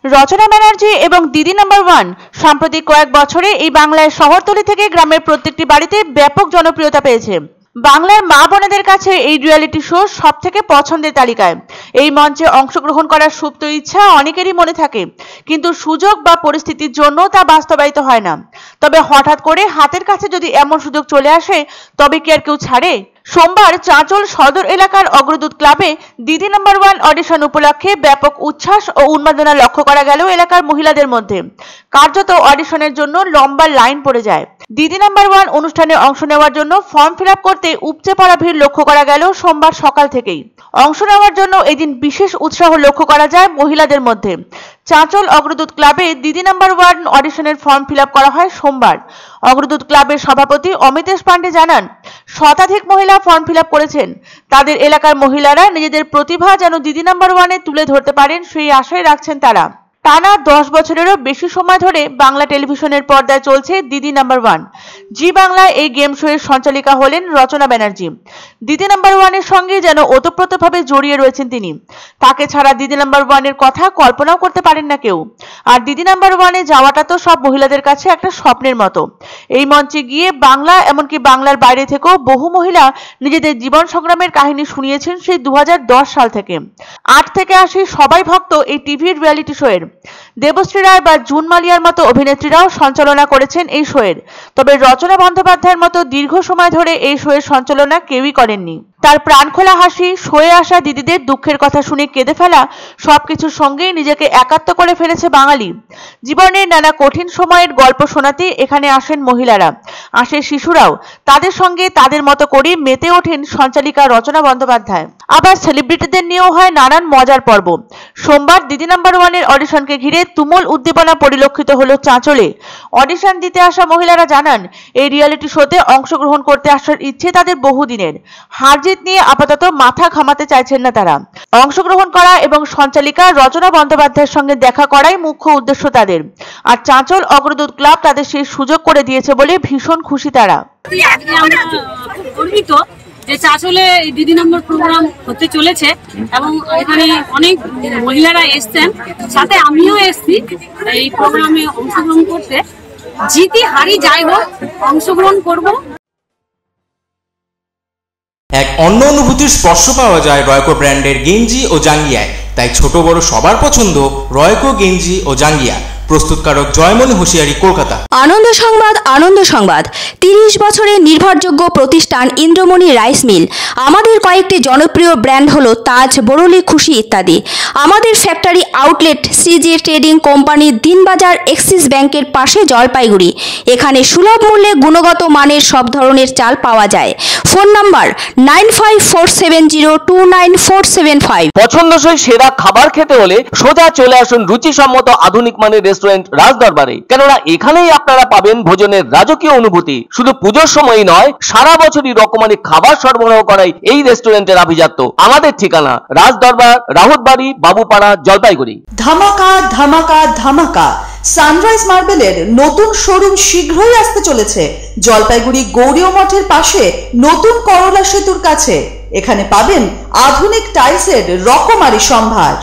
রচনা ব্যানার্জি এবং দিদি number one সাম্প্রতিক কয়েক বছরে এই বাংলার শহরতলি থেকে গ্রামের প্রত্যেকটি বাড়িতে ব্যাপক জনপ্রিয়তা পেয়েছে। বাংলার মা বোনেদের কাছে এই রিয়েলিটি শো সবথেকে পছন্দের তালিকায়। এই মঞ্চে অংশগ্রহণ করার সুপ্ত ইচ্ছা অনেকেরই মনে থাকে, কিন্তু সুযোগ বা পরিস্থিতির জন্য তা বাস্তবায়িত হয় না। তবে হঠাৎ করে হাতের কাছে যদি এমন সুযোগ চলে আসে, তবে কি আর কেউ ছাড়ে? সোমবার চাঁচল সদর এলাকার অগ্রদূত ক্লাবে দিদি নাম্বার ওয়ান অডিশন উপলক্ষে ব্যাপক উচ্ছ্বাস ও উন্মাদনা লক্ষ্য করা গেল এলাকার মহিলাদের মধ্যে। কার্যত অডিশনের জন্য লম্বা লাইন পড়ে যায়। দিদি নাম্বার ওয়ান অনুষ্ঠানে অংশ নেওয়ার জন্য ফর্ম ফিল আপ করতে উপচে পড়া ভিড় লক্ষ্য করা গেল সোমবার সকাল থেকেই। অংশ নেওয়ার জন্য এদিন বিশেষ উৎসাহ লক্ষ্য করা যায় মহিলাদের মধ্যে। চাঁচল অগ্রদূত ক্লাবে দিদি নাম্বার ওয়ান অডিশনের ফর্ম ফিল আপ করা হয় সোমবার। অগ্রদূত ক্লাবের সভাপতি অমিতেশ পান্ডে জানান, শতাধিক মহিলা ফর্ম ফিল আপ করেছেন। তাদের এলাকার মহিলারা নিজেদের প্রতিভা যেন দিদি নাম্বার ওয়ানে তুলে ধরতে পারেন সেই আশায় রাখছেন তারা। টানা 10 বছরেরও বেশি সময় ধরে বাংলা টেলিভিশনের পর্দায় চলছে দিদি নাম্বার ওয়ান। জি বাংলায় এই গেম শো এর সঞ্চালিকা হলেন রচনা ব্যানার্জি। দিদি নাম্বার ওয়ানের সঙ্গে যেন ওতপ্রোতভাবে জড়িয়ে রয়েছেন তিনি। তাকে ছাড়া দিদি নাম্বার ওয়ানের কথা কল্পনাও করতে পারেন না কেউ। আর দিদি নাম্বার ওয়ানে যাওয়াটা তো সব মহিলাদের কাছে একটা স্বপ্নের মতো। এই মঞ্চে গিয়ে বাংলা এমনকি বাংলার বাইরে থেকেও বহু মহিলা নিজেদের জীবন সংগ্রামের কাহিনী শুনিয়েছেন সেই 2010 সাল থেকে। 8 থেকে 80 সবাই ভক্ত এই টিভির রিয়েলিটি শো এর। দেবশ্রী রায় বা জুন মালিয়ার মতো অভিনেত্রীরাও সঞ্চালনা করেছেন এই শো এর। তবে রচনা বন্দ্যোপাধ্যায়ের মতো দীর্ঘ সময় ধরে এই শো এর সঞ্চালনা কেউই করেননি। তার প্রাণখোলা হাসি, শোয়ে আসা দিদিদের দুঃখের কথা শুনে কেঁদে ফেলা, সবকিছুর সঙ্গেই নিজেকে একাত্ম করে ফেলেছে বাঙালি। জীবনের নানা কঠিন সময়ের গল্প শোনাতে এখানে আসেন মহিলারা, আসে শিশুরাও। তাদের সঙ্গে তাদের মতো করে মেতে ওঠেন সঞ্চালিকা রচনা বন্দ্যোপাধ্যায়। আবার সেলিব্রিটিদের নিয়েও হয় নানান মজার পর্ব। সোমবার দিদি নাম্বার ওয়ানের অডিশনকে ঘিরে তুমুল উদ্দীপনা পরিলক্ষিত হলো চাঁচলে। অডিশন দিতে আসা মহিলারা জানান, এই রিয়েলিটি শোতে অংশগ্রহণ করতে আসার ইচ্ছে তাদের বহুদিনের। হারজিত নিয়ে আপাতত মাথা ঘামাতে চাইছেন না তারা। অংশগ্রহণ করা এবং সঞ্চালিকা রচনা বন্দ্যোপাধ্যায়ের সঙ্গে দেখা করাই মুখ্য উদ্দেশ্য তাদের। আর চাঁচল অগ্রদূত ক্লাব তাদের সেই সুযোগ করে দিয়েছে বলে ভীষণ খুশি তারা। যে চাঁচলে দিদি নম্বর প্রোগ্রাম হতে চলেছে এবং এখানে অনেক মহিলারা এসছেন, সাথে আমিও এসছি এই প্রোগ্রামে অংশগ্রহণ করতে। জিতি হারি যাই হোক, অংশগ্রহণ করব। এক অন্য অনুভূতির স্পর্শ পাওয়া যায় রয়কো ব্র্যান্ডের গেঞ্জি ও জাঙ্গিয়ায়। তাই ছোট বড় সবার পছন্দ রয়কো গেঞ্জি ও জাঙ্গিয়া। প্রস্তুতকারক জয়মনি হোশিয়ারি, কলকাতা। আনন্দ সংবাদ, আনন্দ সংবাদ। 30 বছরের নির্ভরযোগ্য প্রতিষ্ঠান ইন্দ্রমণি রাইস মিল। আমাদের কয়েকটি জনপ্রিয় ব্র্যান্ড হলো তাজ, বরলি, খুশি ইত্যাদি। আমাদের factory outlet CG trading company, Dinbazar, axis ব্যাংকের পাশে, জলপাইগুড়ি। এখানে সুলভ মূল্যে গুণগত মানের সব ধরনের চাল পাওয়া যায়। Phone number 9547029475। পছন্দসই সেরা খাবার খেতে হলে সোজা চলে আসুন রুচিসম্মত আধুনিক মানের রেস্টুরেন্ট রাজদরবারে। কেননা এখানেই আপনারা পাবেন ভোজনের রাজকীয় অনুভূতি। শুধু পুজোর সময়ই নয়, সারা বছরই রকমারি খাবার সরবরাহ করাই এই রেস্টুরেন্টের আভিজাত্য। আমাদের ঠিকানা রাজদরবার, রাহুতবাড়ি, বাবুপাড়া, জলপাইগুড়ি। ধামাকা ধামাকা ধামাকা! সানরাইজ মার্বেলের নতুন শোরুম শীঘ্রই আসতে চলেছে জলপাইগুড়ি গৌরীয় মঠের পাশে নতুন করলা সেতুর কাছে। এখানে পাবেন আধুনিক টাইলসের রকমারি সম্ভার।